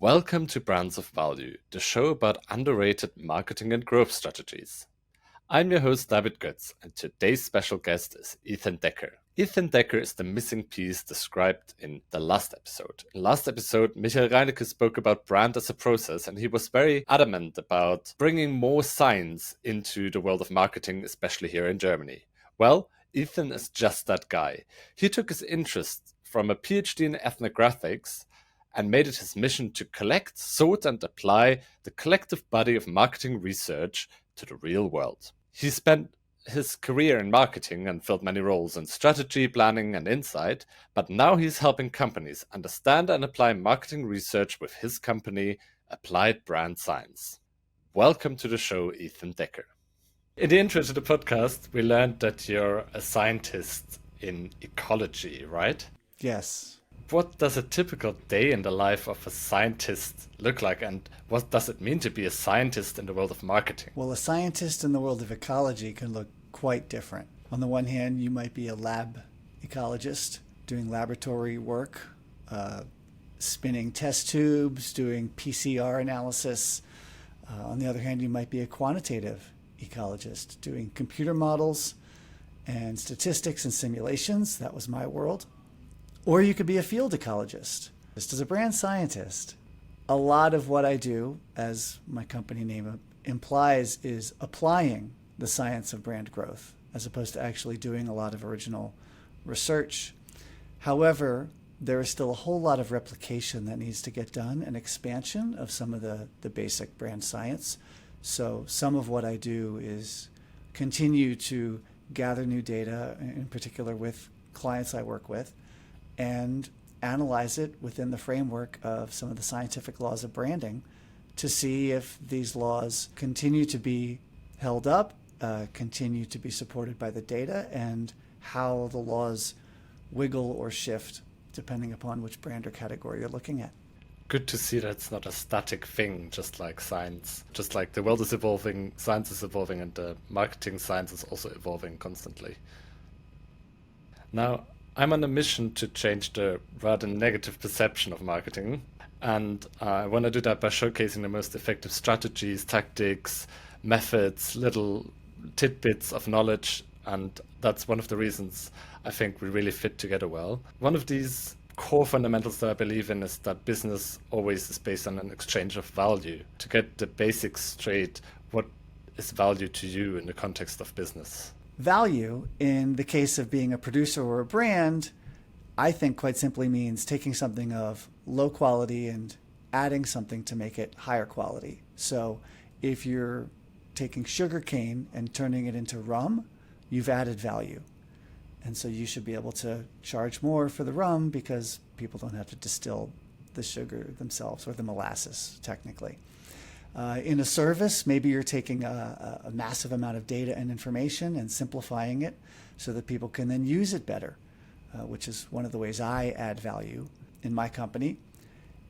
Welcome to Brands of Value, the show about underrated marketing and growth strategies. I'm your host, David Göz, and today's special guest is Ethan Decker. Ethan Decker is the missing piece described in the last episode. In last episode, Michael Reinecke spoke about brand as a process, and he was very adamant about bringing more science into the world of marketing, especially here in Germany. Well, Ethan is just that guy. He took his interest from a PhD in ethnographics and made it his mission to collect, sort, and apply the collective body of marketing research to the real world. He spent his career in marketing and filled many roles in strategy, planning, and insight, but now he's helping companies understand and apply marketing research with his company, Applied Brand Science. Welcome to the show, Ethan Decker. In the intro to the podcast, we learned that you're a scientist in ecology, right? Yes. What does a typical day in the life of a scientist look like, and what does it mean to be a scientist in the world of marketing? Well, a scientist in the world of ecology can look quite different. On the one hand, you might be a lab ecologist doing laboratory work, spinning test tubes, doing PCR analysis. On the other hand, you might be a quantitative ecologist doing computer models and statistics and simulations. That was my world. Or you could be a field ecologist. Just as a brand scientist, a lot of what I do, as my company name implies, is applying the science of brand growth, as opposed to actually doing a lot of original research. However, there is still a whole lot of replication that needs to get done and expansion of some of the basic brand science. So some of what I do is continue to gather new data, in particular with clients I work with, and analyze it within the framework of some of the scientific laws of branding to see if these laws continue to be held up, continue to be supported by the data, and how the laws wiggle or shift depending upon which brand or category you're looking at. Good to see that it's not a static thing, just like science. Just like the world is evolving, science is evolving, and the marketing science is also evolving constantly. Now, I'm on a mission to change the rather negative perception of marketing, and I want to do that by showcasing the most effective strategies, tactics, methods, little tidbits of knowledge, and that's one of the reasons I think we really fit together well. One of these core fundamentals that I believe in is that business always is based on an exchange of value. To get the basics straight, what is value to you in the context of business? Value, in the case of being a producer or a brand, I think quite simply means taking something of low quality and adding something to make it higher quality. So if you're taking sugar cane and turning it into rum, you've added value. And so you should be able to charge more for the rum because people don't have to distill the sugar themselves, or the molasses, technically. In a service, maybe you're taking a massive amount of data and information and simplifying it so that people can then use it better, which is one of the ways I add value in my company.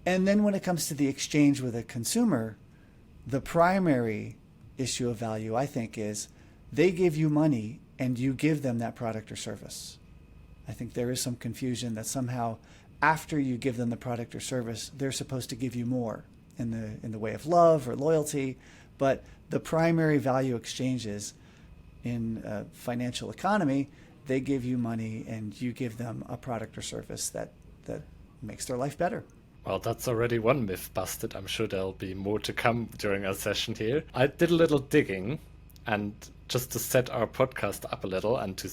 And then when it comes to the exchange with a consumer, the primary issue of value, I think, is they give you money and you give them that product or service. I think there is some confusion that somehow after you give them the product or service, they're supposed to give you more in the way of love or loyalty, but the primary value exchanges in a financial economy, they give you money and you give them a product or service that makes their life better. Well, that's already one myth busted. I'm sure there'll be more to come during our session here. I did a little digging, and just to set our podcast up a little and to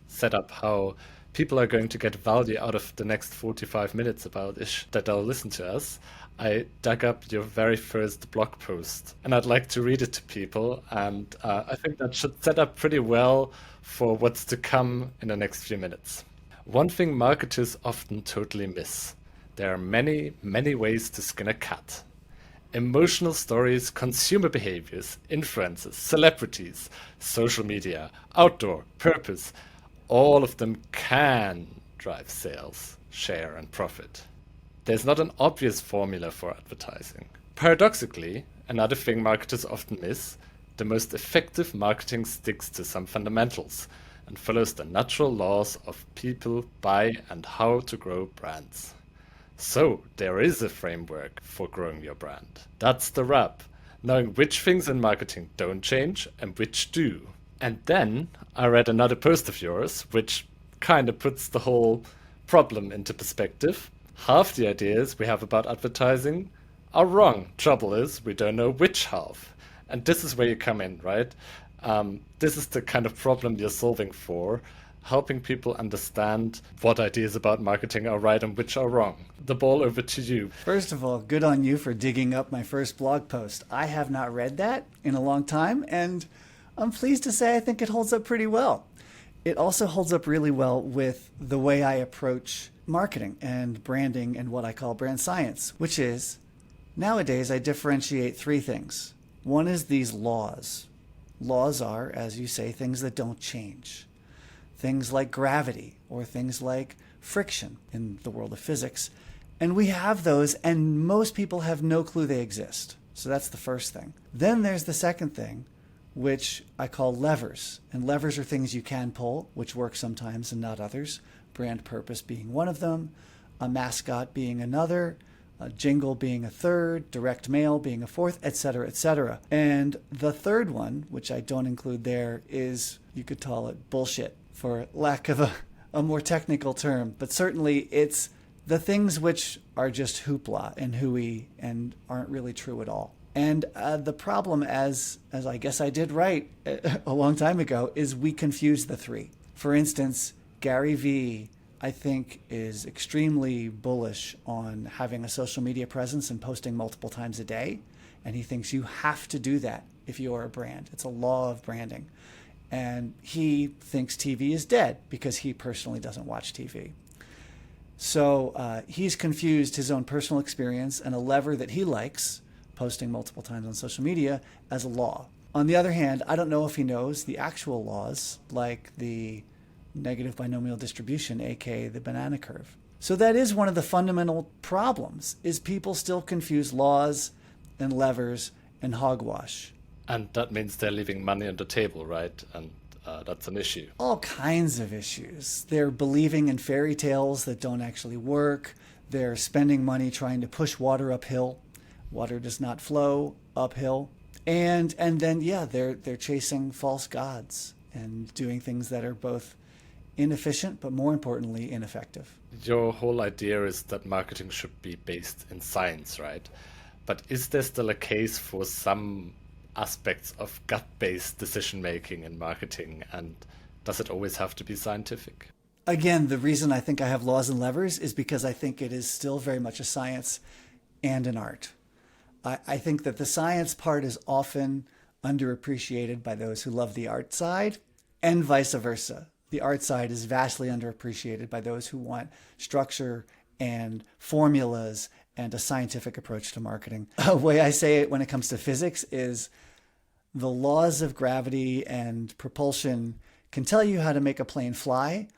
set up how people are going to get value out of the next 45 minutes about ish that they'll listen to us, I dug up your very first blog post, and I'd like to read it to people, and I think that should set up pretty well for what's to come in the next few minutes. One thing marketers often totally miss: there are many, many ways to skin a cat. Emotional stories, consumer behaviors, influencers, celebrities, social media, outdoor, purpose, all of them can drive sales, share, and profit. There's not an obvious formula for advertising. Paradoxically, another thing marketers often miss: the most effective marketing sticks to some fundamentals and follows the natural laws of people, buy, and how to grow brands. So, there is a framework for growing your brand. That's the rub. Knowing which things in marketing don't change and which do. And then I read another post of yours, which kind of puts the whole problem into perspective. Half the ideas we have about advertising are wrong. Trouble is, we don't know which half. And this is where you come in, right? This is the kind of problem you're solving for, helping people understand what ideas about marketing are right and which are wrong. The ball over to you. First of all, good on you for digging up my first blog post. I have not read that in a long time, and I'm pleased to say I think it holds up pretty well. It also holds up really well with the way I approach marketing and branding and what I call brand science, which is nowadays I differentiate three things. One is these laws. Laws are, as you say, things that don't change. Things like gravity or things like friction in the world of physics. And we have those, and most people have no clue they exist. So that's the first thing. Then there's the second thing, which I call levers. And levers are things you can pull, which work sometimes and not others. Brand purpose being one of them, a mascot being another, a jingle being a third, direct mail being a fourth, etc., etc. And the third one, which I don't include there, is, you could call it bullshit, for lack of a more technical term. But certainly it's the things which are just hoopla and hooey and aren't really true at all. And the problem, as I guess I did right a long time ago, is we confuse the three. For instance, Gary Vee, I think, is extremely bullish on having a social media presence and posting multiple times a day. And he thinks you have to do that if you're a brand. It's a law of branding. And he thinks TV is dead because he personally doesn't watch TV. So he's confused his own personal experience and a lever that he likes, posting multiple times on social media, as a law. On the other hand, I don't know if he knows the actual laws, like the negative binomial distribution, aka the banana curve. So that is one of the fundamental problems, is people still confuse laws and levers and hogwash. And that means they're leaving money on the table, right? And that's an issue. All kinds of issues. They're believing in fairy tales that don't actually work. They're spending money trying to push water uphill. Water does not flow uphill. And then, yeah, they're chasing false gods and doing things that are both inefficient, but more importantly, ineffective. Your whole idea is that marketing should be based in science, right? But is there still a case for some aspects of gut-based decision-making in marketing, and does it always have to be scientific? Again, the reason I think I have laws and levers is because I think it is still very much a science and an art. I think that the science part is often underappreciated by those who love the art side, and vice versa. The art side is vastly underappreciated by those who want structure and formulas and a scientific approach to marketing. A way I say it when it comes to physics is the laws of gravity and propulsion can tell you how to make a plane fly,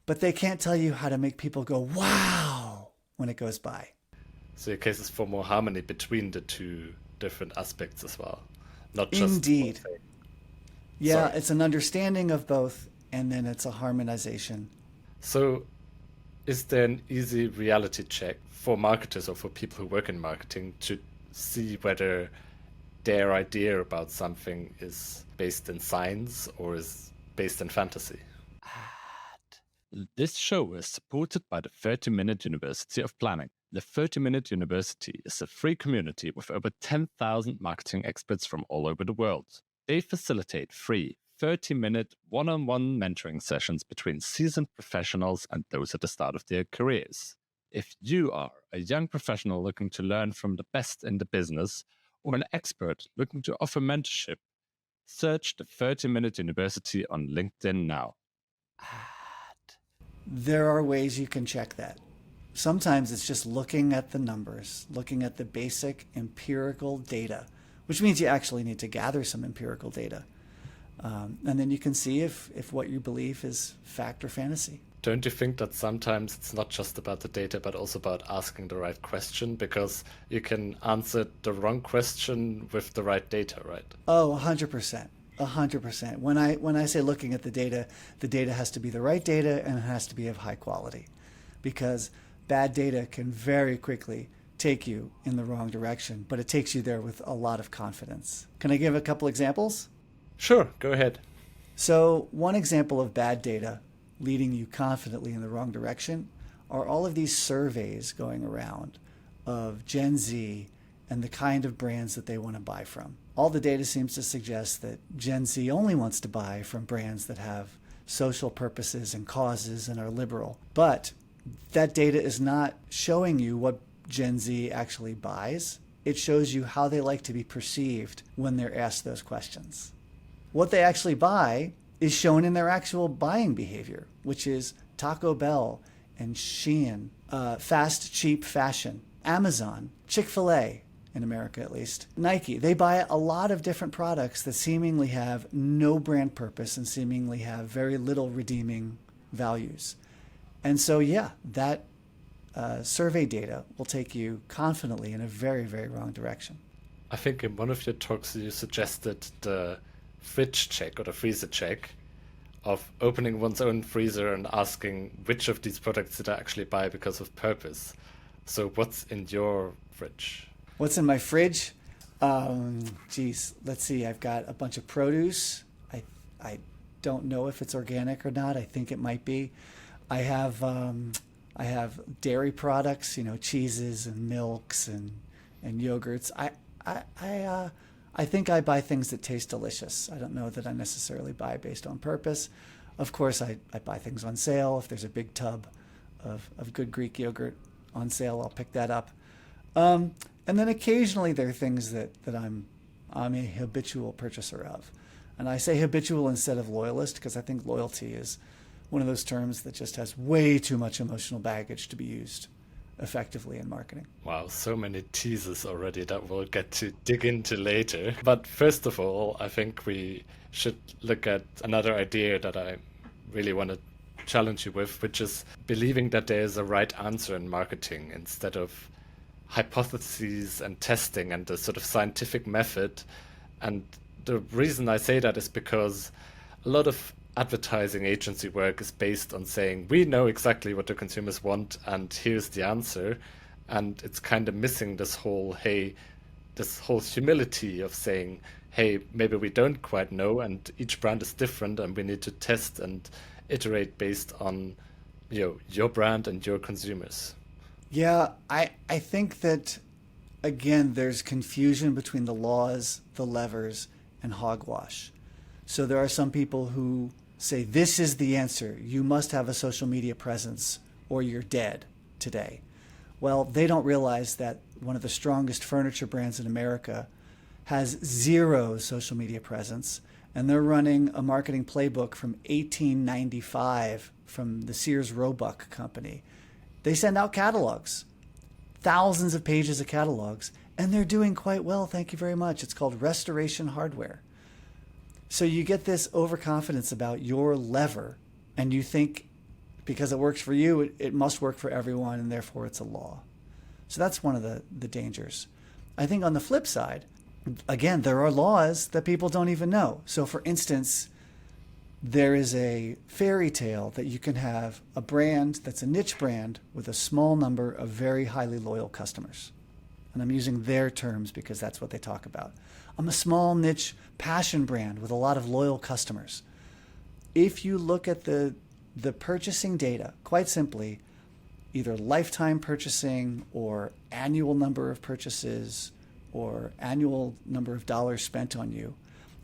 but they can't tell you how to make people go, wow, when it goes by. So your case is for more harmony between the two different aspects as well, not just Indeed. one thing. Yeah, Sorry. it's an understanding of both, and then it's a harmonization. So is there an easy reality check for marketers or for people who work in marketing to see whether their idea about something is based in science or is based in fantasy? This show is supported by the 30-Minute University of Planning. The 30-Minute University is a free community with over 10,000 marketing experts from all over the world. They facilitate free 30-minute one-on-one mentoring sessions between seasoned professionals and those at the start of their careers. If you are a young professional looking to learn from the best in the business, or an expert looking to offer mentorship, search the 30-Minute University on LinkedIn now. There are ways you can check that. Sometimes it's just looking at the numbers, looking at the basic empirical data, which means you actually need to gather some empirical data. And then you can see if what you believe is fact or fantasy. Don't you think that sometimes it's not just about the data, but also about asking the right question? Because you can answer the wrong question with the right data, right? Oh, 100%. 100%. When I say looking at the data has to be the right data and it has to be of high quality. Because bad data can very quickly take you in the wrong direction, but it takes you there with a lot of confidence. Can I give a couple examples? Sure, go ahead. So, one example of bad data leading you confidently in the wrong direction are all of these surveys going around of Gen Z and the kind of brands that they want to buy from. All the data seems to suggest that Gen Z only wants to buy from brands that have social purposes and causes and are liberal. But that data is not showing you what Gen Z actually buys. It shows you how they like to be perceived when they're asked those questions. What they actually buy is shown in their actual buying behavior, which is Taco Bell and Shein, fast, cheap fashion, Amazon, Chick-fil-A, in America at least, Nike. They buy a lot of different products that seemingly have no brand purpose and seemingly have very little redeeming values. And so, yeah, that survey data will take you confidently in a very, very wrong direction. I think in one of your talks you suggested the fridge check or the freezer check of opening one's own freezer and asking which of these products did I actually buy because of purpose. So what's in your fridge? What's in my fridge? Geez, let's see. I've got a bunch of produce. I don't know if it's organic or not. I think it might be. I have dairy products, cheeses and milks and yogurts. I think I buy things that taste delicious. I don't know that I necessarily buy based on purpose. Of course, I buy things on sale. If there's a big tub of good Greek yogurt on sale, I'll pick that up. And then occasionally there are things that I'm a habitual purchaser of. And I say habitual instead of loyalist because I think loyalty is one of those terms that just has way too much emotional baggage to be used effectively in marketing. Wow, so many teasers already that we'll get to dig into later. But first of all, I think we should look at another idea that I really want to challenge you with, which is believing that there is a right answer in marketing instead of hypotheses and testing and the sort of scientific method. And the reason I say that is because a lot of advertising agency work is based on saying we know exactly what the consumers want and here's the answer, and it's kind of missing this whole humility of saying, hey, maybe we don't quite know and each brand is different and we need to test and iterate based on your brand and your consumers. Yeah, I think that, again, there's confusion between the laws, the levers, and hogwash. So there are some people who say, this is the answer. You must have a social media presence or you're dead today. Well, they don't realize that one of the strongest furniture brands in America has zero social media presence, and they're running a marketing playbook from 1895 from the Sears Roebuck Company. They send out catalogs, thousands of pages of catalogs, and they're doing quite well, thank you very much. It's called Restoration Hardware. So you get this overconfidence about your lever, and you think because it works for you, it must work for everyone, and therefore it's a law. So that's one of the dangers. I think on the flip side, again, there are laws that people don't even know. So for instance, there is a fairy tale that you can have a brand that's a niche brand with a small number of very highly loyal customers. And I'm using their terms because that's what they talk about. I'm a small niche passion brand with a lot of loyal customers. If you look at the purchasing data, quite simply, either lifetime purchasing or annual number of purchases or annual number of dollars spent on you,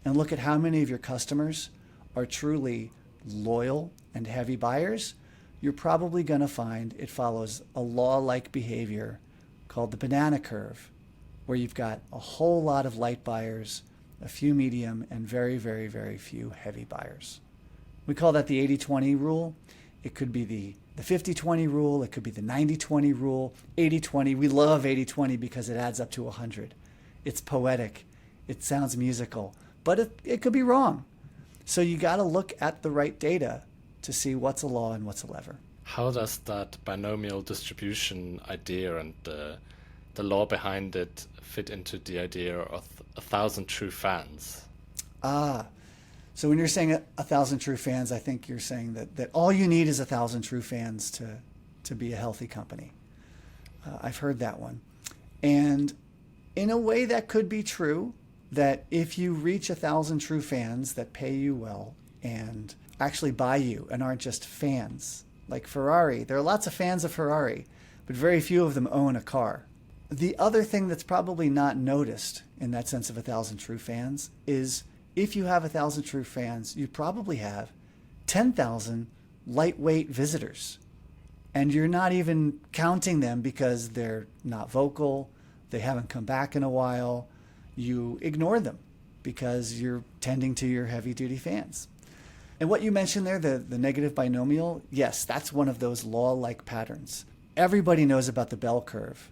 and look at how many of your customers are truly loyal and heavy buyers, you're probably going to find it follows a law-like behavior called the banana curve, where you've got a whole lot of light buyers, a few medium, and very, very, very few heavy buyers. We call that the 80-20 rule. It could be the 50-20 rule. It could be the 90-20 rule. 80-20, we love 80-20 because it adds up to 100. It's poetic. It sounds musical, but it could be wrong. So you got to look at the right data to see what's a law and what's a lever. How does that binomial distribution idea and the law behind it fit into the idea of 1,000 true fans? So when you're saying 1,000 true fans, I think you're saying that all you need is 1,000 true fans to be a healthy company. I've heard that one. And in a way, that could be true, that if you reach 1,000 true fans that pay you well and actually buy you and aren't just fans, like Ferrari, there are lots of fans of Ferrari, but very few of them own a car. The other thing that's probably not noticed in that sense of 1,000 true fans is if you have 1,000 true fans, you probably have 10,000 lightweight visitors. And you're not even counting them because they're not vocal, they haven't come back in a while. You ignore them because you're tending to your heavy-duty fans. And what you mentioned there, the negative binomial, yes, that's one of those law-like patterns. Everybody knows about the bell curve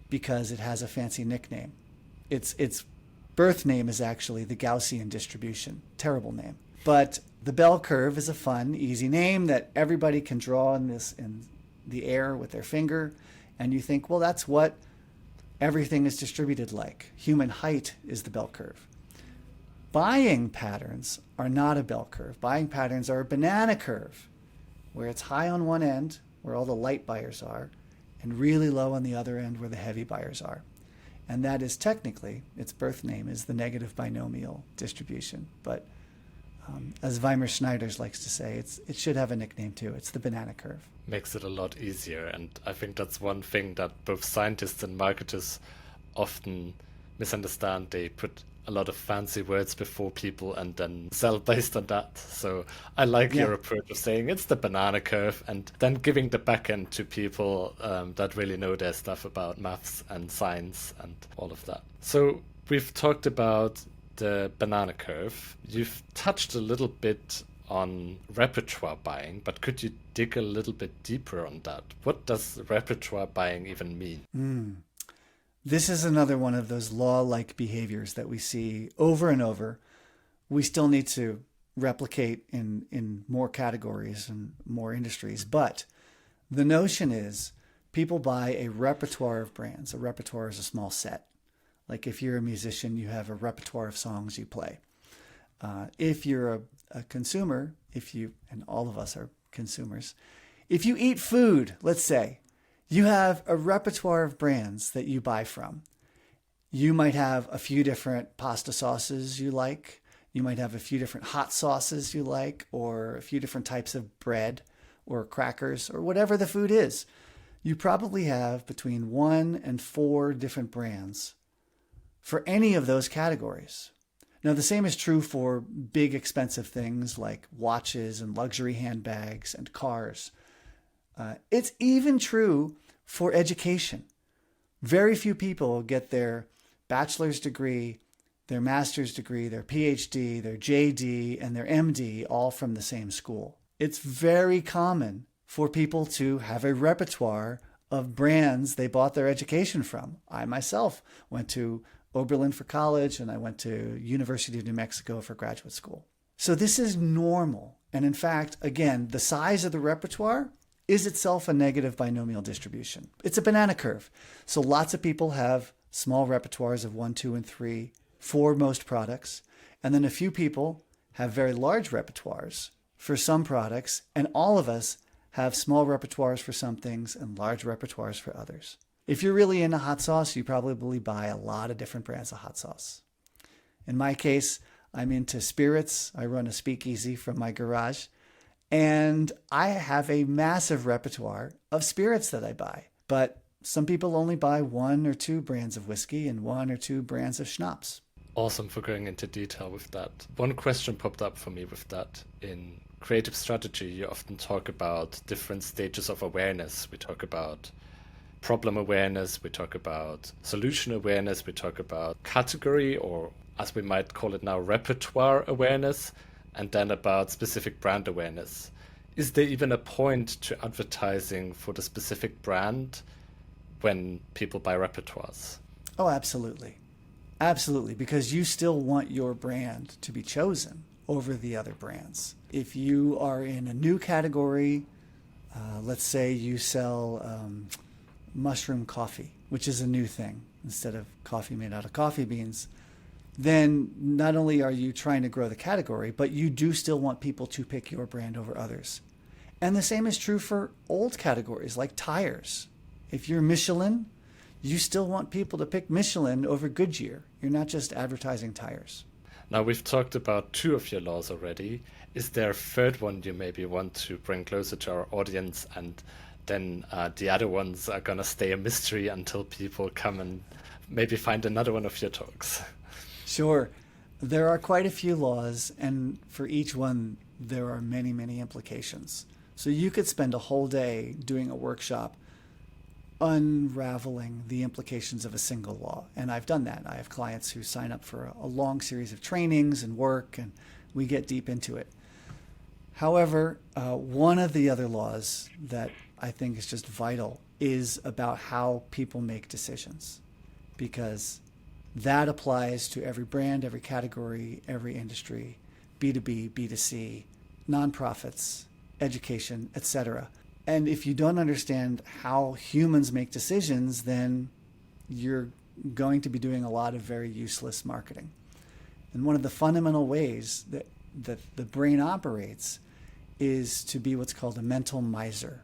because it has a fancy nickname. Its birth name is actually the Gaussian distribution. Terrible name. But the bell curve is a fun, easy name that everybody can draw in the air with their finger. And you think, well, that's what everything is distributed like. Human height is the bell curve. Buying patterns are not a bell curve. Buying patterns are a banana curve, where it's high on one end, where all the light buyers are, and really low on the other end, where the heavy buyers are. And that is technically, its birth name is the negative binomial distribution. But as Weimar Schneiders likes to say, it should have a nickname too. It's the banana curve. Makes it a lot easier. And I think that's one thing that both scientists and marketers often misunderstand. They put a lot of fancy words before people and then sell based on that. So I like your approach of saying it's the banana curve and then giving the back end to people that really know their stuff about maths and science and all of that. So we've talked about the banana curve. You've touched a little bit on repertoire buying, but could you dig a little bit deeper on that? What does repertoire buying even mean? This is another one of those law-like behaviors that we see over and over. We still need to replicate in more categories and more industries, but the notion is people buy a repertoire of brands. A repertoire is a small set. Like if you're a musician, you have a repertoire of songs you play. If you're a consumer, and all of us are consumers, if you eat food, let's say, you have a repertoire of brands that you buy from. You might have a few different pasta sauces you like. You might have a few different hot sauces you like, or a few different types of bread or crackers or whatever the food is. You probably have between 1 and 4 different brands for any of those categories. Now, the same is true for big expensive things like watches and luxury handbags and cars. It's even true for education. Very few people get their bachelor's degree, their master's degree, their PhD, their JD, and their MD all from the same school. It's very common for people to have a repertoire of brands they bought their education from. I myself went to Oberlin for college, and I went to University of New Mexico for graduate school. So this is normal. And in fact, again, the size of the repertoire is itself a negative binomial distribution. It's a banana curve. So lots of people have small repertoires of 1, 2, and 3 for most products. And then a few people have very large repertoires for some products. And all of us have small repertoires for some things and large repertoires for others. If you're really into hot sauce, you probably buy a lot of different brands of hot sauce. In my case, I'm into spirits. I run a speakeasy from my garage. And I have a massive repertoire of spirits that I buy. But some people only buy 1 or 2 brands of whiskey and 1 or 2 brands of schnapps. Awesome for going into detail with that. One question popped up for me with that. In creative strategy, you often talk about different stages of awareness. We talk about problem awareness, we talk about solution awareness, we talk about category, or as we might call it now, repertoire awareness, and then about specific brand awareness. Is there even a point to advertising for the specific brand when people buy repertoires? Oh, absolutely. Absolutely, because you still want your brand to be chosen over the other brands. If you are in a new category, let's say you sell mushroom coffee, which is a new thing, instead of coffee made out of coffee beans, then not only are you trying to grow the category, but you do still want people to pick your brand over others. And the same is true for old categories like tires. If you're Michelin, you still want people to pick Michelin over Goodyear. You're not just advertising tires. Now, we've talked about two of your laws already. Is there a third one you maybe want to bring closer to our audience, and then the other ones are going to stay a mystery until people come and maybe find another one of your talks? Sure. There are quite a few laws, and for each one, there are many, many implications. So you could spend a whole day doing a workshop unraveling the implications of a single law. And I've done that. I have clients who sign up for a long series of trainings and work, and we get deep into it. However, one of the other laws that I think is just vital is about how people make decisions, because that applies to every brand, every category, every industry, B2B, B2C, nonprofits, education, etc. And if you don't understand how humans make decisions, then you're going to be doing a lot of very useless marketing. And one of the fundamental ways that the brain operates is to be what's called a mental miser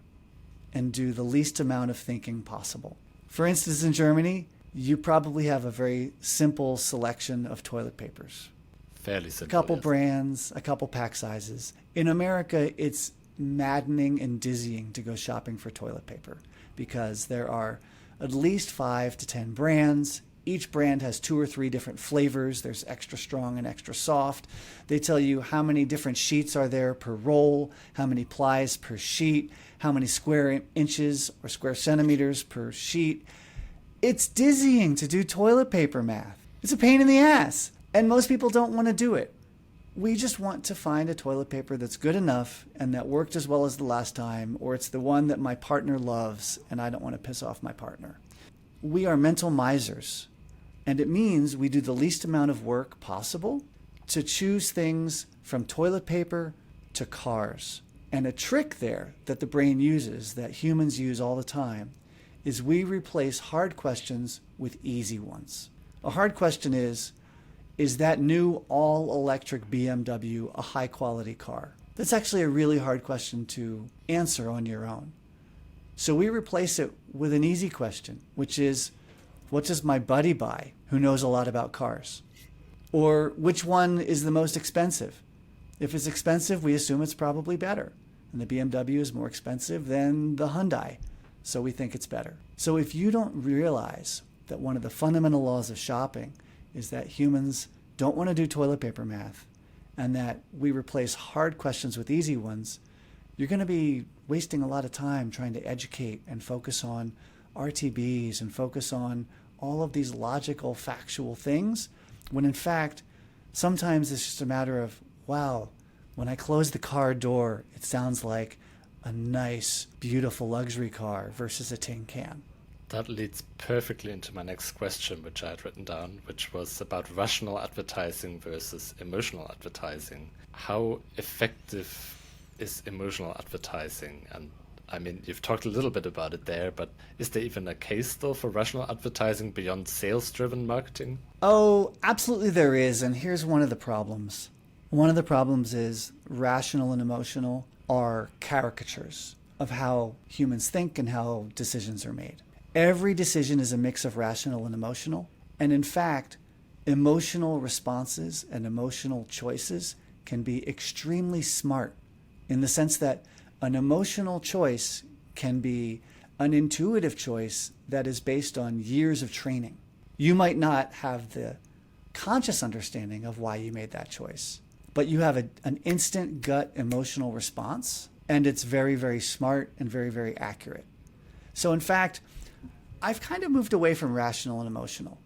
and do the least amount of thinking possible. For instance, in Germany, you probably have a very simple selection of toilet papers. Fairly simple. A couple yes. brands, a couple pack sizes. In America, it's maddening and dizzying to go shopping for toilet paper because there are at least 5 to 10 brands. Each brand has 2 or 3 different flavors. There's extra strong and extra soft. They tell you how many different sheets are there per roll, how many plies per sheet, how many square inches or square centimeters per sheet. It's dizzying to do toilet paper math. It's a pain in the ass, and most people don't want to do it. We just want to find a toilet paper that's good enough and that worked as well as the last time, or it's the one that my partner loves and I don't want to piss off my partner. We are mental misers, and it means we do the least amount of work possible to choose things from toilet paper to cars. And a trick there that the brain uses, that humans use all the time, is we replace hard questions with easy ones. A hard question is that new all-electric BMW a high-quality car? That's actually a really hard question to answer on your own. So we replace it with an easy question, which is, what does my buddy buy who knows a lot about cars? Or which one is the most expensive? If it's expensive, we assume it's probably better. And the BMW is more expensive than the Hyundai, so we think it's better. So if you don't realize that one of the fundamental laws of shopping is that humans don't want to do toilet paper math and that we replace hard questions with easy ones, you're going to be wasting a lot of time trying to educate and focus on RTBs and focus on all of these logical, factual things, when in fact, sometimes it's just a matter of, wow, when I close the car door, it sounds like a nice, beautiful luxury car versus a tin can. That leads perfectly into my next question, which I had written down, which was about rational advertising versus emotional advertising. How effective is emotional advertising? And I mean, you've talked a little bit about it there, but is there even a case still for rational advertising beyond sales-driven marketing? Oh, absolutely there is, and here's one of the problems. One of the problems is rational and emotional are caricatures of how humans think and how decisions are made. Every decision is a mix of rational and emotional. And in fact, emotional responses and emotional choices can be extremely smart in the sense that an emotional choice can be an intuitive choice that is based on years of training. You might not have the conscious understanding of why you made that choice, but you have an instant gut emotional response, and it's very, very smart and very, very accurate. So in fact, I've kind of moved away from rational and emotional.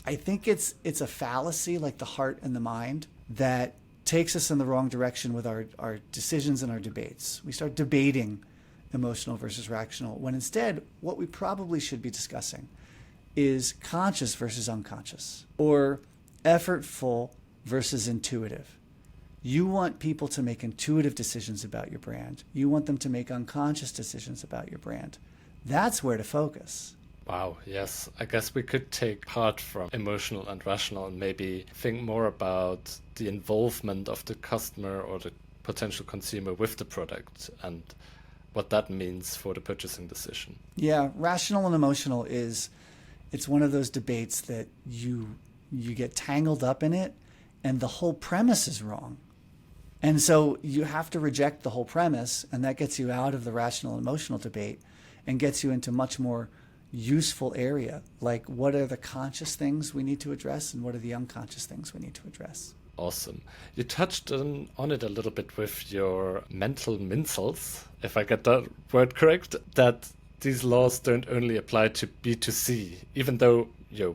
I think it's a fallacy like the heart and the mind that takes us in the wrong direction with our decisions and our debates. We start debating emotional versus rational, when instead what we probably should be discussing is conscious versus unconscious, or effortful versus intuitive. You want people to make intuitive decisions about your brand. You want them to make unconscious decisions about your brand. That's where to focus. Wow, yes. I guess we could take part from emotional and rational and maybe think more about the involvement of the customer or the potential consumer with the product and what that means for the purchasing decision. Yeah, rational and emotional it's one of those debates that you get tangled up in it and the whole premise is wrong. And so you have to reject the whole premise, and that gets you out of the rational and emotional debate and gets you into much more useful area, like what are the conscious things we need to address and what are the unconscious things we need to address. Awesome. You touched on it a little bit with your mental mincels, if I get that word correct, that these laws don't only apply to B2C, even though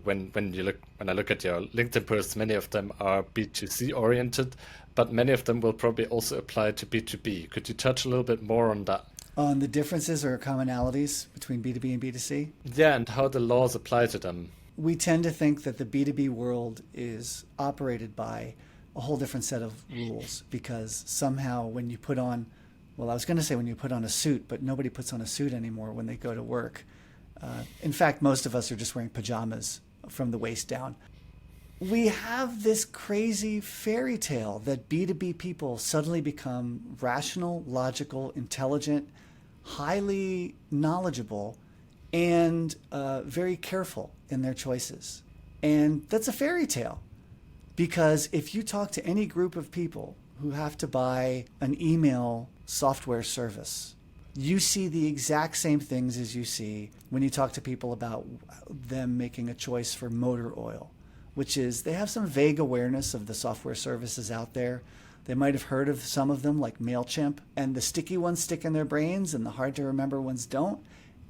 when I look at your LinkedIn posts, many of them are B2C oriented, but many of them will probably also apply to B2B. Could you touch a little bit more on that? On the differences or commonalities between B2B and B2C? Yeah, and how the laws apply to them. We tend to think that the B2B world is operated by a whole different set of rules because somehow when you put on, well, I was going to say when you put on a suit, but nobody puts on a suit anymore when they go to work. In fact, most of us are just wearing pajamas from the waist down. We have this crazy fairy tale that B2B people suddenly become rational, logical, intelligent, highly knowledgeable, and very careful in their choices. And that's a fairy tale because if you talk to any group of people who have to buy an email software service, you see the exact same things as you see when you talk to people about them making a choice for motor oil, which is they have some vague awareness of the software services out there. They might have heard of some of them like MailChimp, and the sticky ones stick in their brains and the hard to remember ones don't,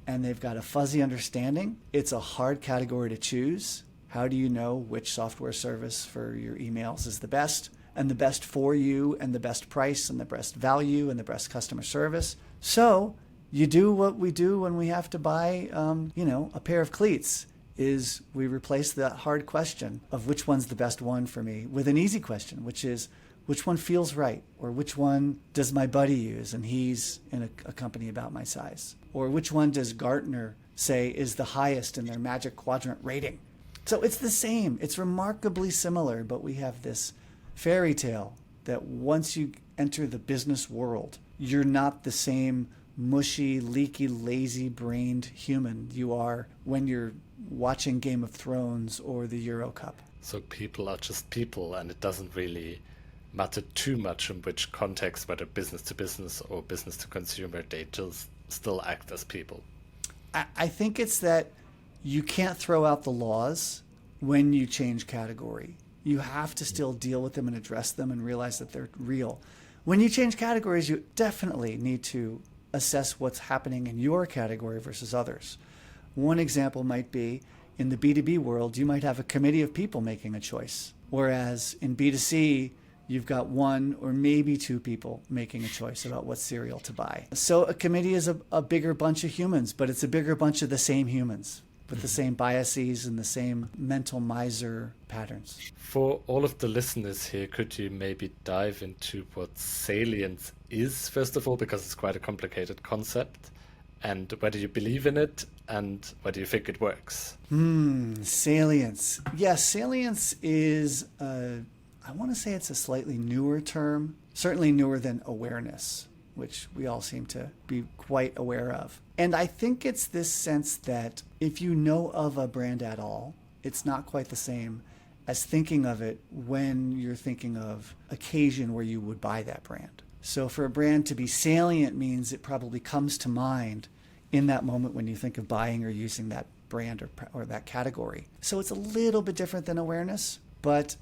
and they've got a fuzzy understanding. It's a hard category to choose. How do you know which software service for your emails is the best and the best for you and the best price and the best value and the best customer service? So you do what we do when we have to buy, a pair of cleats, is we replace that hard question of which one's the best one for me with an easy question, which is which one feels right, or which one does my buddy use and he's in a company about my size, or which one does Gartner say is the highest in their Magic Quadrant rating. So it's the same. It's remarkably similar, but we have this fairy tale that once you enter the business world, you're not the same mushy, leaky, lazy-brained human you are when you're watching Game of Thrones or the Euro Cup. So people are just people, and it doesn't really matter too much in which context, whether business to business or business to consumer, they just still act as people. I think it's that you can't throw out the laws when you change category. You have to still deal with them and address them and realize that they're real. When you change categories, you definitely need to assess what's happening in your category versus others. One example might be in the B2B world, you might have a committee of people making a choice, whereas in B2C, you've got one or maybe two people making a choice about what cereal to buy. So a committee is a bigger bunch of humans, but it's a bigger bunch of the same humans with the same biases and the same mental miser patterns. For all of the listeners here, could you maybe dive into what salience is, first of all, because it's quite a complicated concept, and whether you believe in it and whether you think it works? Salience. Yes, salience is, I want to say it's a slightly newer term, certainly newer than awareness, which we all seem to be quite aware of. And I think it's this sense that if you know of a brand at all, it's not quite the same as thinking of it when you're thinking of occasion where you would buy that brand. So for a brand to be salient means it probably comes to mind in that moment when you think of buying or using that brand or that category. So it's a little bit different than awareness, but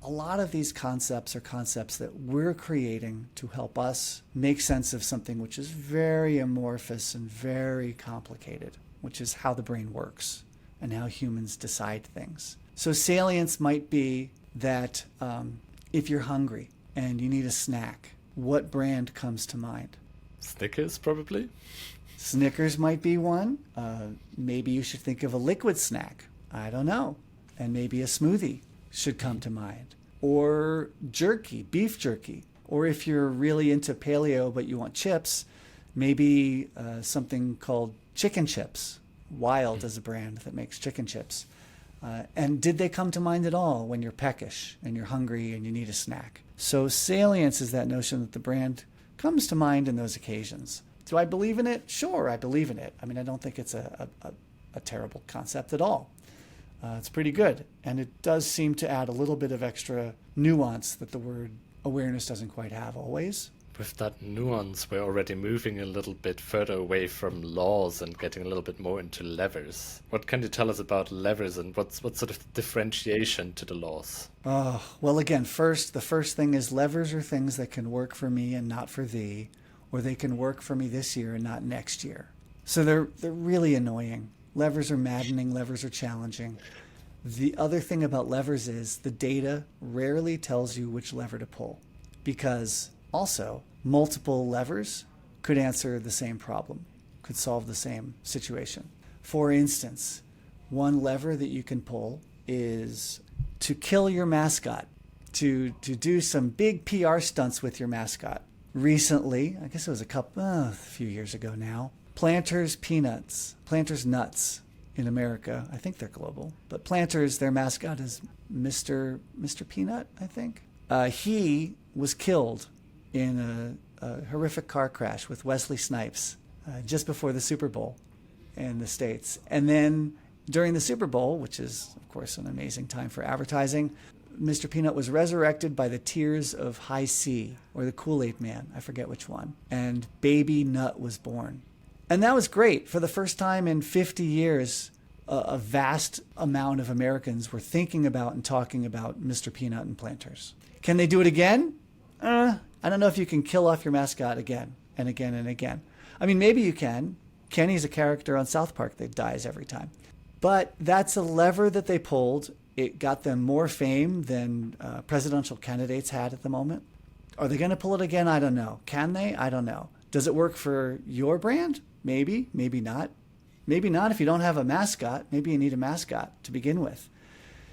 a lot of these concepts are concepts that we're creating to help us make sense of something which is very amorphous and very complicated, which is how the brain works and how humans decide things. So salience might be that if you're hungry and you need a snack, what brand comes to mind? Snickers, probably? Snickers might be one. Maybe you should think of a liquid snack. I don't know. And maybe a smoothie should come to mind. Or jerky, beef jerky. Or if you're really into paleo but you want chips, maybe something called chicken chips. Wild is a brand that makes chicken chips. And did they come to mind at all when you're peckish and you're hungry and you need a snack? So salience is that notion that the brand comes to mind in those occasions. Do I believe in it? Sure, I believe in it. I mean, I don't think it's a terrible concept at all. It's pretty good. And it does seem to add a little bit of extra nuance that the word awareness doesn't quite have always. With that nuance, we're already moving a little bit further away from laws and getting a little bit more into levers. What can you tell us about levers and what sort of differentiation to the laws? Well, again, the first thing is levers are things that can work for me and not for thee, or they can work for me this year and not next year. So they're really annoying. Levers are maddening. Levers are challenging. The other thing about levers is the data rarely tells you which lever to pull, because also, multiple levers could answer the same problem, could solve the same situation. For instance, one lever that you can pull is to kill your mascot, to do some big PR stunts with your mascot. Recently, I guess it was a few years ago now, Planters Nuts in America, I think they're global, but Planters, their mascot is Mr. Peanut, I think. He was killed in a horrific car crash with Wesley Snipes just before the Super Bowl in the States. And then during the Super Bowl, which is, of course, an amazing time for advertising, Mr. Peanut was resurrected by the tears of High C, or the Kool-Aid Man, I forget which one, and Baby Nut was born. And that was great. For the first time in 50 years, a vast amount of Americans were thinking about and talking about Mr. Peanut and Planters. Can they do it again? I don't know if you can kill off your mascot again and again and again. I mean, maybe you can. Kenny's a character on South Park that dies every time. But that's a lever that they pulled. It got them more fame than presidential candidates had at the moment. Are they going to pull it again? I don't know. Can they? I don't know. Does it work for your brand? Maybe, maybe not. Maybe not if you don't have a mascot. Maybe you need a mascot to begin with.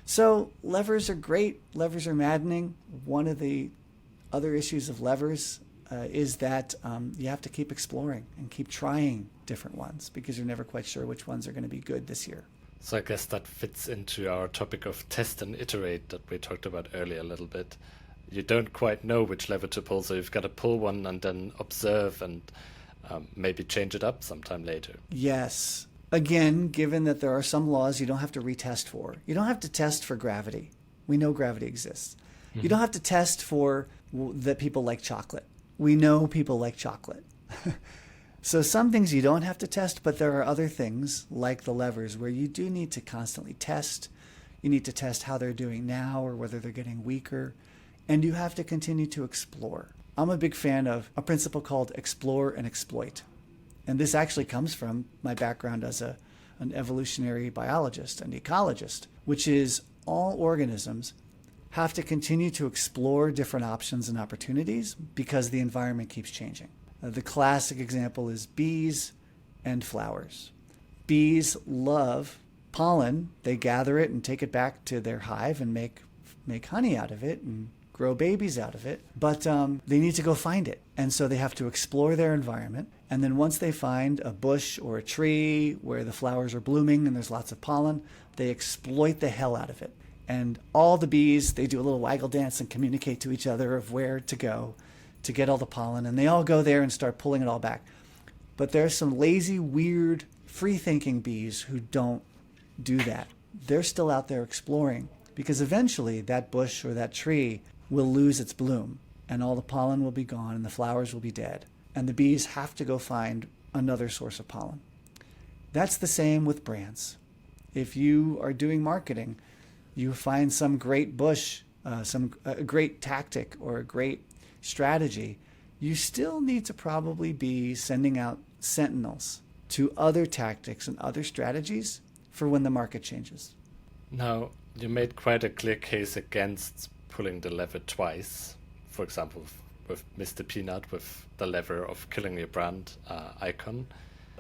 So levers are great. Levers are maddening. One of the other issues of levers is that you have to keep exploring and keep trying different ones because you're never quite sure which ones are going to be good this year. So I guess that fits into our topic of test and iterate that we talked about earlier a little bit. You don't quite know which lever to pull, so you've got to pull one and then observe and maybe change it up sometime later. Yes. Again, given that there are some laws you don't have to retest for. You don't have to test for gravity. We know gravity exists. You don't have to test for that people like chocolate. We know people like chocolate. So some things you don't have to test, but there are other things like the levers where you do need to constantly test. You need to test how they're doing now or whether they're getting weaker. And you have to continue to explore. I'm a big fan of a principle called explore and exploit. And this actually comes from my background as an evolutionary biologist, an ecologist, which is all organisms have to continue to explore different options and opportunities because the environment keeps changing. The classic example is bees and flowers. Bees love pollen. They gather it and take it back to their hive and make honey out of it and grow babies out of it. But they need to go find it. And so they have to explore their environment. And then once they find a bush or a tree where the flowers are blooming and there's lots of pollen, they exploit the hell out of it. And all the bees, they do a little waggle dance and communicate to each other of where to go to get all the pollen. And they all go there and start pulling it all back. But there's some lazy, weird, free-thinking bees who don't do that. They're still out there exploring because eventually that bush or that tree will lose its bloom and all the pollen will be gone and the flowers will be dead. And the bees have to go find another source of pollen. That's the same with brands. If you are doing marketing, you find some great bush, a great tactic or a great strategy, you still need to probably be sending out sentinels to other tactics and other strategies for when the market changes. Now, you made quite a clear case against pulling the lever twice. For example, with Mr. Peanut, with the lever of killing your brand icon.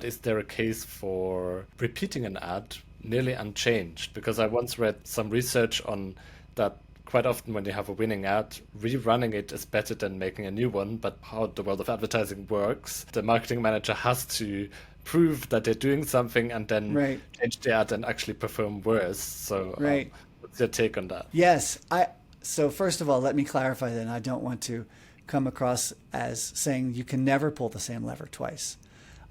Is there a case for repeating an ad nearly unchanged? Because I once read some research on that quite often when you have a winning ad, rerunning it is better than making a new one. But how the world of advertising works, the marketing manager has to prove that they're doing something and then Right. change the ad and actually perform worse. So Right. what's your take on that? Yes. So first of all, let me clarify that I don't want to come across as saying you can never pull the same lever twice.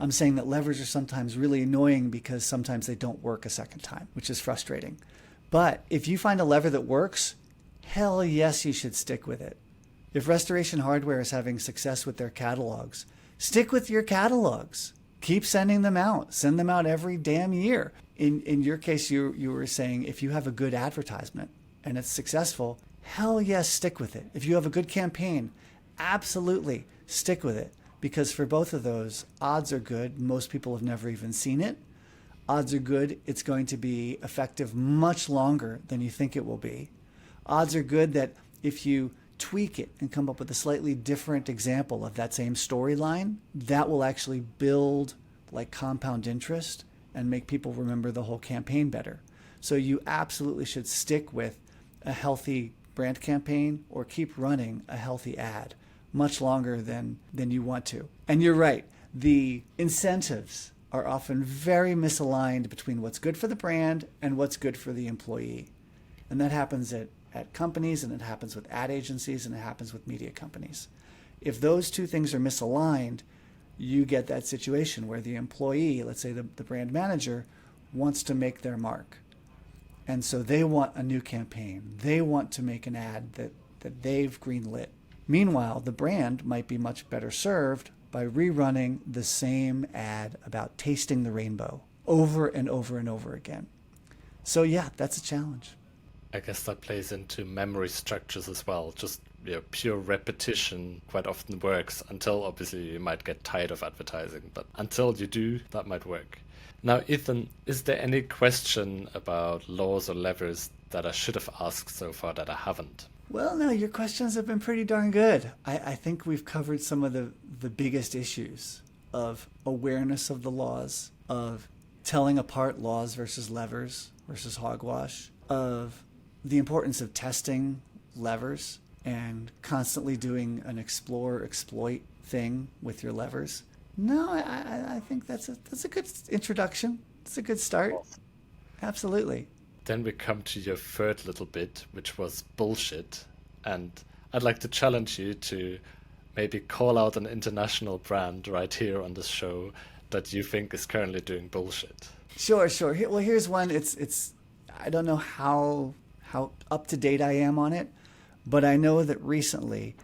I'm saying that levers are sometimes really annoying because sometimes they don't work a second time, which is frustrating. But if you find a lever that works, hell yes, you should stick with it. If Restoration Hardware is having success with their catalogs, stick with your catalogs. Keep sending them out. Send them out every damn year. In your case, you were saying if you have a good advertisement and it's successful, hell yes, stick with it. If you have a good campaign, absolutely stick with it. Because for both of those, odds are good. Most people have never even seen it. Odds are good it's going to be effective much longer than you think it will be. Odds are good that if you tweak it and come up with a slightly different example of that same storyline, that will actually build like compound interest and make people remember the whole campaign better. So you absolutely should stick with a healthy brand campaign or keep running a healthy ad much longer than you want to. And you're right, the incentives are often very misaligned between what's good for the brand and what's good for the employee. And that happens at companies, and it happens with ad agencies, and it happens with media companies. If those two things are misaligned, you get that situation where the employee, let's say the brand manager, wants to make their mark. And so they want a new campaign. They want to make an ad that they've greenlit. Meanwhile, the brand might be much better served by rerunning the same ad about tasting the rainbow over and over and over again. So yeah, that's a challenge. I guess that plays into memory structures as well. Just pure repetition quite often works until obviously you might get tired of advertising. But until you do, that might work. Now, Ethan, is there any question about laws or levers that I should have asked so far that I haven't? Well, no, your questions have been pretty darn good. I think we've covered some of the biggest issues of awareness of the laws, of telling apart laws versus levers versus hogwash, of the importance of testing levers and constantly doing an explore, exploit thing with your levers. No, I think that's a good introduction. It's a good start. Absolutely. Then we come to your third little bit, which was bullshit. And I'd like to challenge you to maybe call out an international brand right here on this show that you think is currently doing bullshit. Sure. Well, here's one. It's I don't know how up to date I am on it, but I know that recently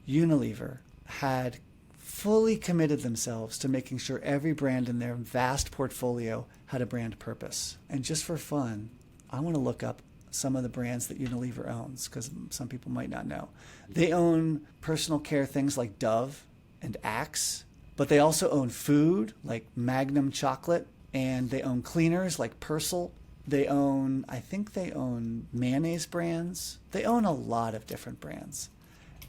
Unilever had fully committed themselves to making sure every brand in their vast portfolio had a brand purpose. And just for fun, I want to look up some of the brands that Unilever owns because some people might not know. They own personal care things like Dove and Axe, but they also own food like Magnum chocolate, and they own cleaners like Persil. I think they own mayonnaise brands. They own a lot of different brands.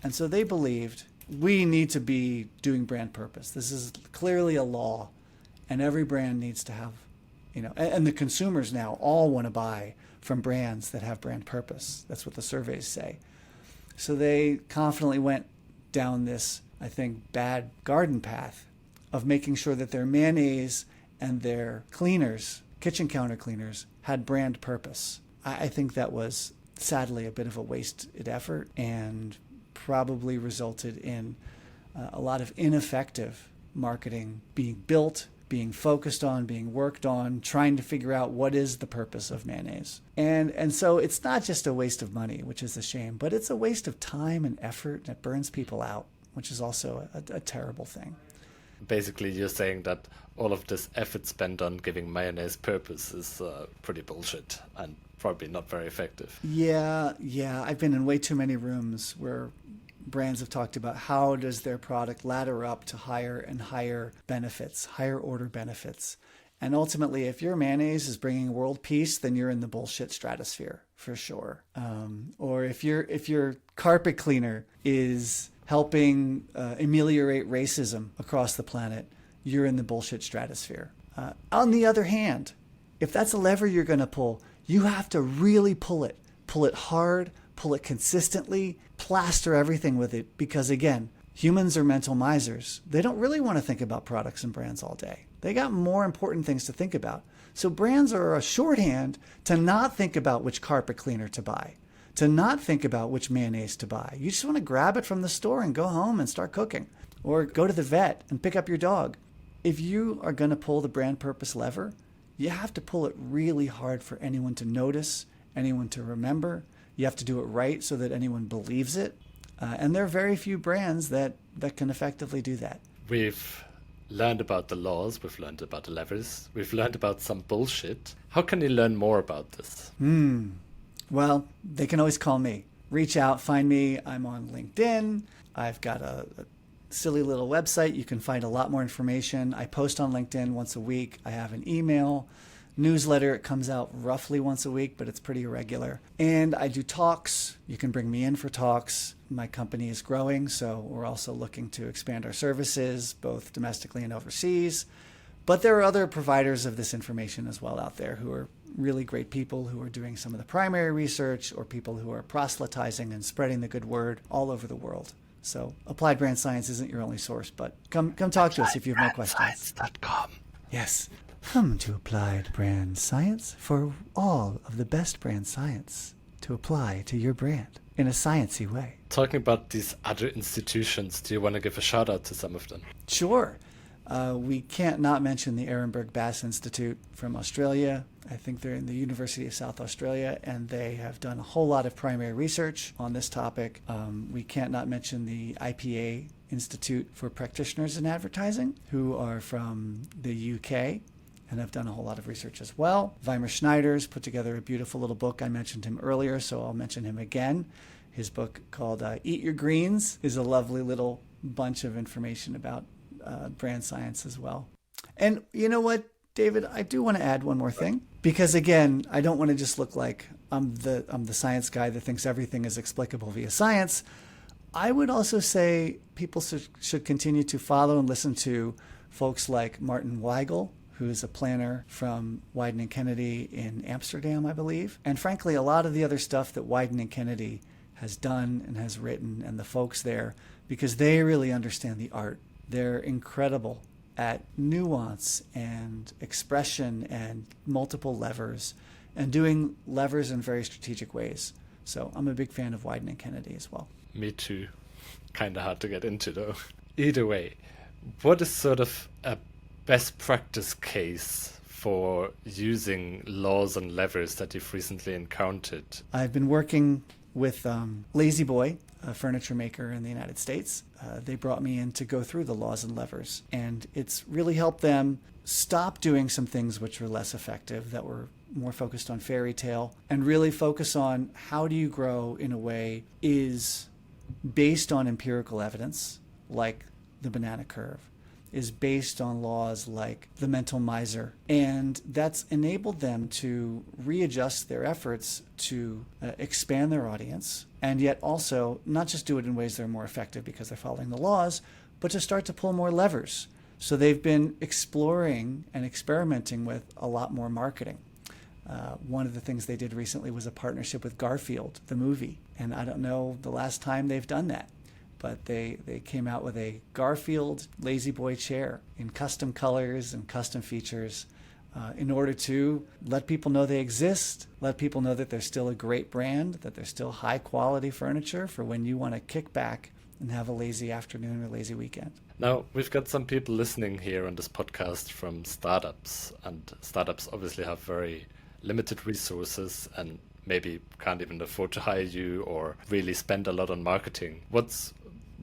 And so they believed we need to be doing brand purpose. This is clearly a law, and every brand needs to have, and the consumers now all want to buy from brands that have brand purpose. That's what the surveys say. So they confidently went down this, I think, bad garden path of making sure that their mayonnaise and their cleaners, kitchen counter cleaners, had brand purpose. I think that was sadly a bit of a wasted effort and probably resulted in a lot of ineffective marketing being built, being focused on, being worked on, trying to figure out what is the purpose of mayonnaise. And so it's not just a waste of money, which is a shame, but it's a waste of time and effort, and it burns people out, which is also a terrible thing. Basically, you're saying that all of this effort spent on giving mayonnaise purpose is pretty bullshit and probably not very effective. Yeah. I've been in way too many rooms where brands have talked about how does their product ladder up to higher and higher benefits, higher order benefits. And ultimately, if your mayonnaise is bringing world peace, then you're in the bullshit stratosphere for sure. Or if your carpet cleaner is helping ameliorate racism across the planet, you're in the bullshit stratosphere. On the other hand, if that's a lever you're going to pull, you have to really pull it hard, pull it consistently, plaster everything with it, because again, humans are mental misers. They don't really want to think about products and brands all day. They got more important things to think about. So brands are a shorthand to not think about which carpet cleaner to buy, to not think about which mayonnaise to buy. You just want to grab it from the store and go home and start cooking, or go to the vet and pick up your dog. If you are going to pull the brand purpose lever, you have to pull it really hard for anyone to notice, anyone to remember. You have to do it right so that anyone believes it. And there are very few brands that can effectively do that. We've learned about the laws, we've learned about the levers, we've learned about some bullshit. How can you learn more about this? Well, they can always call me. Reach out, find me. I'm on LinkedIn. I've got a silly little website. You can find a lot more information. I post on LinkedIn once a week. I have an email newsletter. It comes out roughly once a week, but it's pretty irregular. And I do talks. You can bring me in for talks. My company is growing, so we're also looking to expand our services, both domestically and overseas. But there are other providers of this information as well out there who are really great people who are doing some of the primary research, or people who are proselytizing and spreading the good word all over the world. So Applied Brand Science isn't your only source, but come talk to us if you have more questions. AppliedBrandScience.com. Yes. Come to Applied Brand Science for all of the best brand science to apply to your brand in a sciencey way. Talking about these other institutions, do you want to give a shout out to some of them? Sure. We can't not mention the Ehrenberg Bass Institute from Australia. I think they're in the University of South Australia, and they have done a whole lot of primary research on this topic. We can't not mention the IPA Institute for Practitioners in Advertising, who are from the UK and have done a whole lot of research as well. Weimer Schneider's put together a beautiful little book. I mentioned him earlier, so I'll mention him again. His book called Eat Your Greens is a lovely little bunch of information about brand science as well. And you know what, David, I do want to add one more thing, because again, I don't want to just look like I'm the science guy that thinks everything is explicable via science. I would also say people should continue to follow and listen to folks like Martin Weigel, who's a planner from Wieden & Kennedy in Amsterdam, I believe. And frankly, a lot of the other stuff that Wieden & Kennedy has done and has written, and the folks there, because they really understand the art. They're incredible at nuance and expression and multiple levers, and doing levers in very strategic ways. So I'm a big fan of Wieden & Kennedy as well. Me too. Kind of hard to get into though. Either way, what is sort of a best practice case for using laws and levers that you've recently encountered? I've been working with Lazy Boy, a furniture maker in the United States. They brought me in to go through the laws and levers, and it's really helped them stop doing some things which were less effective, that were more focused on fairy tale, and really focus on how do you grow in a way is based on empirical evidence, like the banana curve, is based on laws like the mental miser. And that's enabled them to readjust their efforts to expand their audience, and yet also not just do it in ways that are more effective because they're following the laws, but to start to pull more levers. So they've been exploring and experimenting with a lot more marketing. One of the things they did recently was a partnership with Garfield, the movie. And I don't know the last time they've done that, but they came out with a Garfield Lazy Boy chair in custom colors and custom features in order to let people know they exist, let people know that they're still a great brand, that they're still high quality furniture for when you want to kick back and have a lazy afternoon or lazy weekend. Now, we've got some people listening here on this podcast from startups, and startups obviously have very limited resources and maybe can't even afford to hire you or really spend a lot on marketing. What's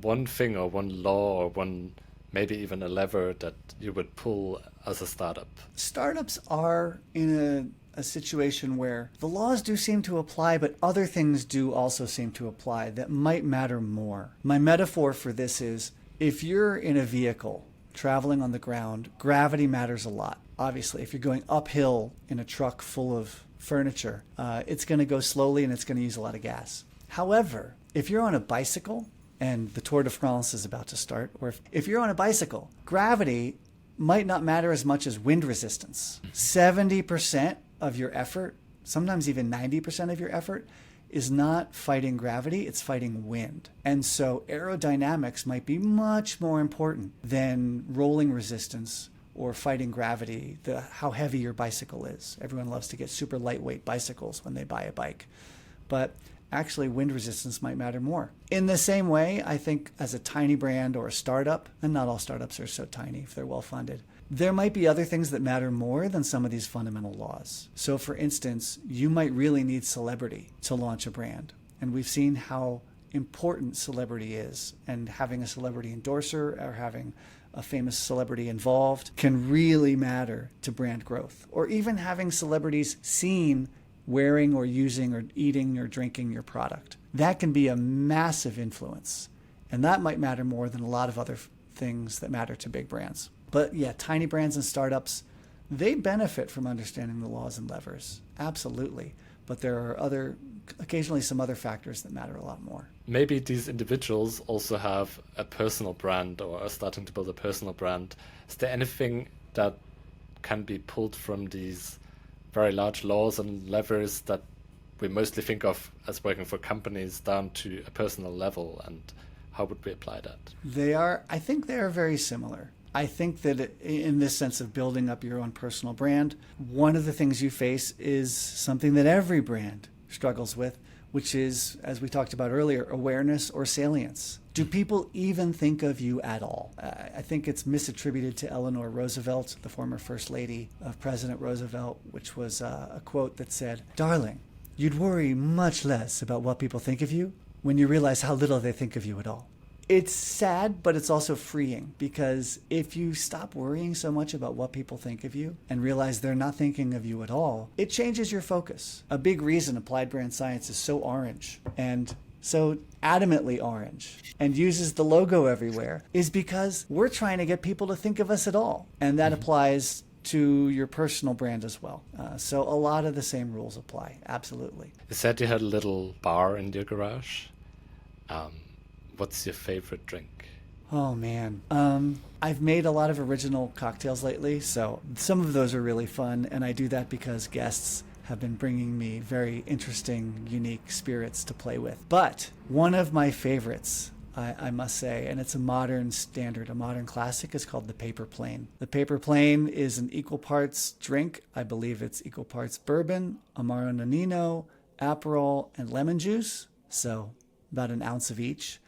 one thing or one law or one, maybe even a lever that you would pull as a startup? Startups are in a situation where the laws do seem to apply, but other things do also seem to apply that might matter more. My metaphor for this is, if you're in a vehicle traveling on the ground, gravity matters a lot. Obviously, if you're going uphill in a truck full of furniture, it's going to go slowly and it's going to use a lot of gas. However, if you're on a bicycle, and the Tour de France is about to start, or if you're on a bicycle, gravity might not matter as much as wind resistance. 70% of your effort, sometimes even 90% of your effort, is not fighting gravity, it's fighting wind. And so aerodynamics might be much more important than rolling resistance or fighting gravity, how heavy your bicycle is. Everyone loves to get super lightweight bicycles when they buy a bike. But actually, wind resistance might matter more. In the same way, I think as a tiny brand or a startup, and not all startups are so tiny if they're well-funded, there might be other things that matter more than some of these fundamental laws. So for instance, you might really need celebrity to launch a brand. And we've seen how important celebrity is, and having a celebrity endorser or having a famous celebrity involved can really matter to brand growth. Or even having celebrities seen wearing or using or eating or drinking your product. That can be a massive influence. And that might matter more than a lot of other things that matter to big brands. But yeah, tiny brands and startups, they benefit from understanding the laws and levers. Absolutely. But there are occasionally some other factors that matter a lot more. Maybe these individuals also have a personal brand or are starting to build a personal brand. Is there anything that can be pulled from these very large laws and levers that we mostly think of as working for companies down to a personal level, and how would we apply that? I think they are very similar. I think that in this sense of building up your own personal brand, one of the things you face is something that every brand struggles with, which is, as we talked about earlier, awareness or salience. Do people even think of you at all? I think it's misattributed to Eleanor Roosevelt, the former First Lady of President Roosevelt, which was a quote that said, "Darling, you'd worry much less about what people think of you when you realize how little they think of you at all." It's sad, but it's also freeing, because if you stop worrying so much about what people think of you and realize they're not thinking of you at all, it changes your focus. A big reason applied brand science is so orange and so adamantly orange and uses the logo everywhere is because we're trying to get people to think of us at all. And that applies to your personal brand as well. So a lot of the same rules apply. Absolutely. You said you had a little bar in your garage. What's your favorite drink? Oh, man. I've made a lot of original cocktails lately, so some of those are really fun, and I do that because guests have been bringing me very interesting, unique spirits to play with. But one of my favorites, I must say, and it's a modern standard, a modern classic, is called the Paper Plane. The Paper Plane is an equal parts drink. I believe it's equal parts bourbon, Amaro Nonino, Aperol, and lemon juice, so about an ounce of each.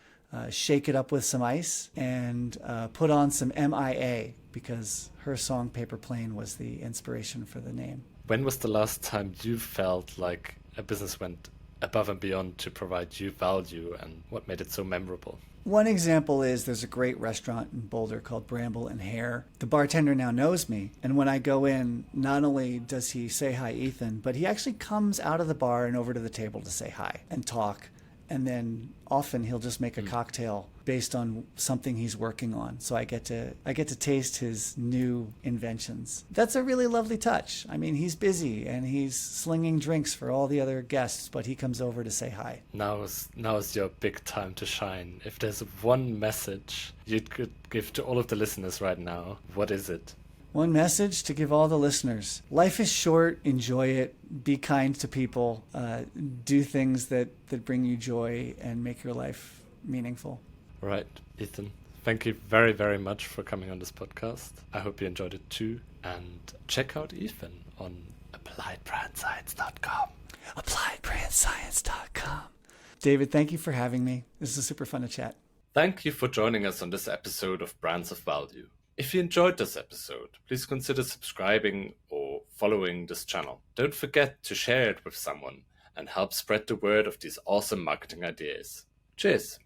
Shake it up with some ice and put on some MIA, because her song Paper Plane was the inspiration for the name. When was the last time you felt like a business went above and beyond to provide you value, and what made it so memorable? One example is there's a great restaurant in Boulder called Bramble and Hare. The bartender now knows me, and when I go in, not only does he say hi, Ethan, but he actually comes out of the bar and over to the table to say hi and talk. And then often he'll just make a cocktail based on something he's working on. So I get to taste his new inventions. That's a really lovely touch. I mean, he's busy and he's slinging drinks for all the other guests, but he comes over to say hi. Now is your big time to shine. If there's one message you could give to all of the listeners right now, what is it? One message to give all the listeners. Life is short. Enjoy it. Be kind to people. Do things that bring you joy and make your life meaningful. Right, Ethan. Thank you very, very much for coming on this podcast. I hope you enjoyed it too. And check out Ethan on appliedbrandscience.com. appliedbrandscience.com. David, thank you for having me. This is super fun to chat. Thank you for joining us on this episode of Brands of Value. If you enjoyed this episode, please consider subscribing or following this channel. Don't forget to share it with someone and help spread the word of these awesome marketing ideas. Cheers!